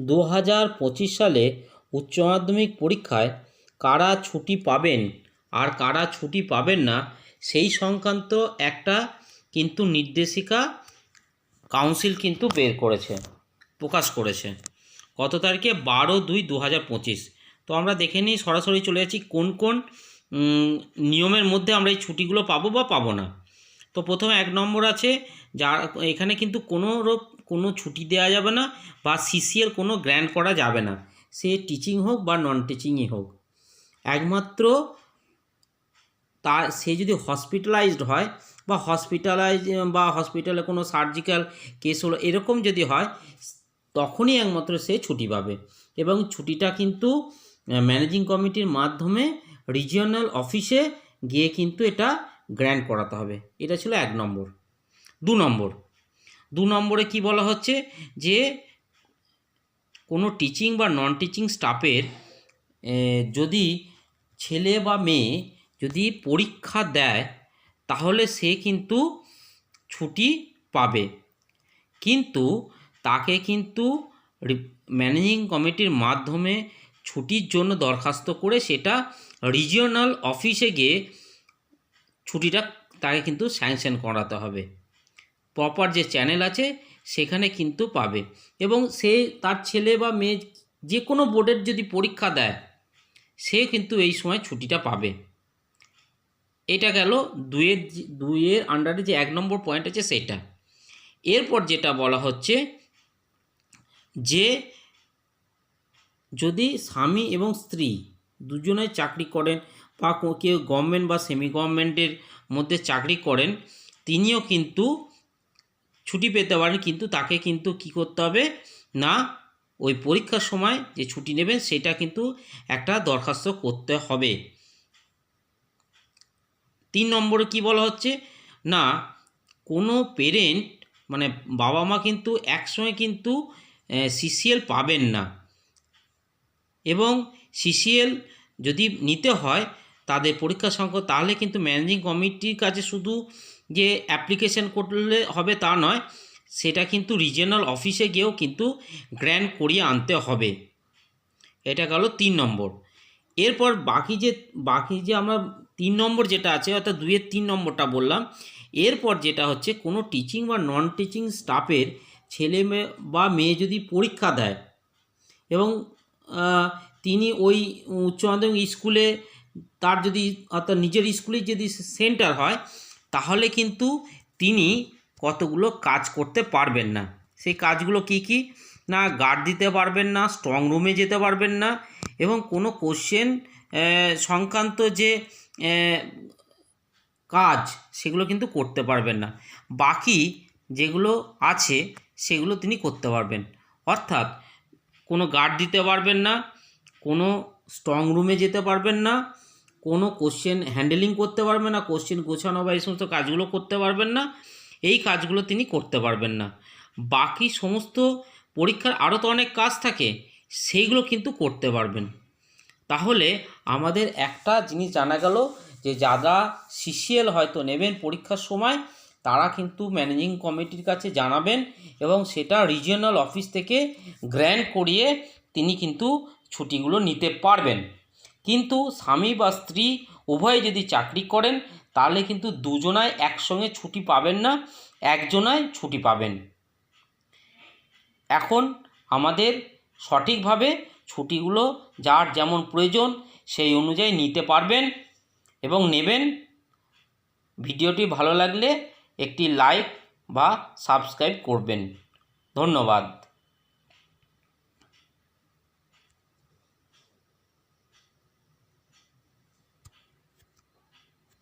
2025 সালে উচ্চ মাধ্যমিক পরীক্ষায় কারা ছুটি পাবেন আর কারা ছুটি পাবেন না সেই সংক্রান্ত একটা কিন্তু নির্দেশিকা কাউন্সিল কিন্তু প্রকাশ করেছে কত তারিখে 12/2/2025। তো আমরা দেখে নিই, সরাসরি চলে যাচ্ছি কোন কোন নিয়মের মধ্যে আমরা এই ছুটিগুলো পাবো বা পাবো না। তো প্রথমে 1 নম্বর আছে, যা এখানে কিন্তু কোনো ছুটি দেওয়া যাবে না বা সিসিএল কোনো গ্র্যান্ট করা যাবে না, সে টিচিং হোক বা নন টিচিংই হোক। একমাত্র সে যদি হসপিটালাইজড হয় বা হসপিটালে কোনো সার্জিক্যাল কেস হলো এরকম যদি হয়, তখনই একমাত্র সে ছুটি পাবে। এবং ছুটিটা কিন্তু ম্যানেজিং কমিটির মাধ্যমে রিজিওনাল অফিসে গিয়ে কিন্তু এটা গ্র্যান্ট করাতে হবে। এটা ছিল 1 নম্বর। 2 নম্বরে কি বলা হচ্ছে, যে কোনো টিচিং বা নন টিচিং স্টাফের যদি ছেলে বা মেয়ে যদি পরীক্ষা দেয় তাহলে সে কিন্তু ছুটি পাবে, কিন্তু তাকে কিন্তু ম্যানেজিং কমিটির মাধ্যমে ছুটির জন্য দরখাস্ত করে সেটা রিজিওনাল অফিসে গিয়ে ছুটিটা তাকে কিন্তু স্যাংশন করাতে হবে। প্রপার যে চ্যানেল আছে সেখানে কিন্তু পাবে। এবং সে তার ছেলে বা মেয়ে যে কোনো বোর্ডের যদি পরীক্ষা দেয় সে কিন্তু এই সময় ছুটিটা পাবে। এটা গেল 2-এর আন্ডারে যে 1 নম্বর পয়েন্ট আছে সেটা। এরপর যেটা বলা হচ্ছে যে যদি স্বামী এবং স্ত্রী দুজনেই চাকরি করেন বা কেউ গভর্নমেন্ট বা সেমি গভর্নমেন্টের মধ্যে চাকরি করেন, তিনিও কিন্তু ছুটি পেতে পারেন, কিন্তু তাকে কিন্তু কী করতে হবে না, ওই পরীক্ষার সময় যে ছুটি নেবেন সেটা কিন্তু একটা দরখাস্ত করতে হবে। 3 নম্বরে কি বলা হচ্ছে না, কোনো পেরেন্ট মানে বাবা মা কিন্তু একসঙ্গে কিন্তু সিসিএল পাবেন না। এবং সিসিএল যদি নিতে হয় তাদের পরীক্ষা সংখ্যা, তাহলে কিন্তু ম্যানেজিং কমিটির কাছে শুধু যে অ্যাপ্লিকেশন করলে হবে তা নয়, সেটা কিন্তু রিজিওনাল অফিসে গিয়েও কিন্তু গ্র্যান্ট করিয়ে আনতে হবে। এটা গেল 3 নম্বর। এরপর বাকি যে আমরা 3 নম্বর যেটা আছে, অর্থাৎ 2-এর 3 নম্বরটা বললাম। এরপর যেটা হচ্ছে কোনো টিচিং বা নন টিচিং স্টাফের ছেলে বা মেয়ে যদি পরীক্ষা দেয় এবং তিনি ওই উচ্চ মাধ্যমিক স্কুলে তার যদি অর্থাৎ নিজের স্কুলে যদি সেন্টার হয়, তাহলে কিন্তু তিনি কতগুলো কাজ করতে পারবেন না। সেই কাজগুলো কি কি না, গার্ড দিতে পারবেন না, স্ট্রং রুমে যেতে পারবেন না, এবং কোনো কোশ্চেন সংক্রান্ত যে কাজ সেগুলো কিন্তু করতে পারবেন না। বাকি যেগুলো আছে সেগুলো তিনি করতে পারবেন। অর্থাৎ কোনো গার্ড দিতে পারবেন না, কোনো স্ট্রং রুমে যেতে পারবেন না, কোনো কোশ্চেন হ্যান্ডেলিং করতে পারবেন না, কোশ্চেন গোছানো বা এই সমস্ত কাজগুলো করতে পারবেন না। এই কাজগুলো তিনি করতে পারবেন না। বাকি সমস্ত পরীক্ষার আরও তো অনেক কাজ থাকে, সেইগুলো কিন্তু করতে পারবেন। তাহলে আমাদের একটা জিনিস জানা গেল যে যারা সিসিএল হয়তো নেবেন পরীক্ষার সময়, তারা কিন্তু ম্যানেজিং কমিটির কাছে জানাবেন এবং সেটা রিজিওনাল অফিস থেকে গ্র্যান্ট করিয়ে তিনি কিন্তু ছুটিগুলো নিতে পারবেন। কিন্তু স্বামী বা স্ত্রী উভয়ে যদি চাকরি করেন তাহলে কিন্তু দুজনায় একসঙ্গে ছুটি পাবেন না, একজনায় ছুটি পাবেন। এখন আমাদের সঠিকভাবে ছুটিগুলো যার যেমন প্রয়োজন সেই অনুযায়ী নিতে পারবেন এবং নেবেন। ভিডিওটি ভালো লাগলে একটি লাইক বা সাবস্ক্রাইব করবেন। ধন্যবাদ।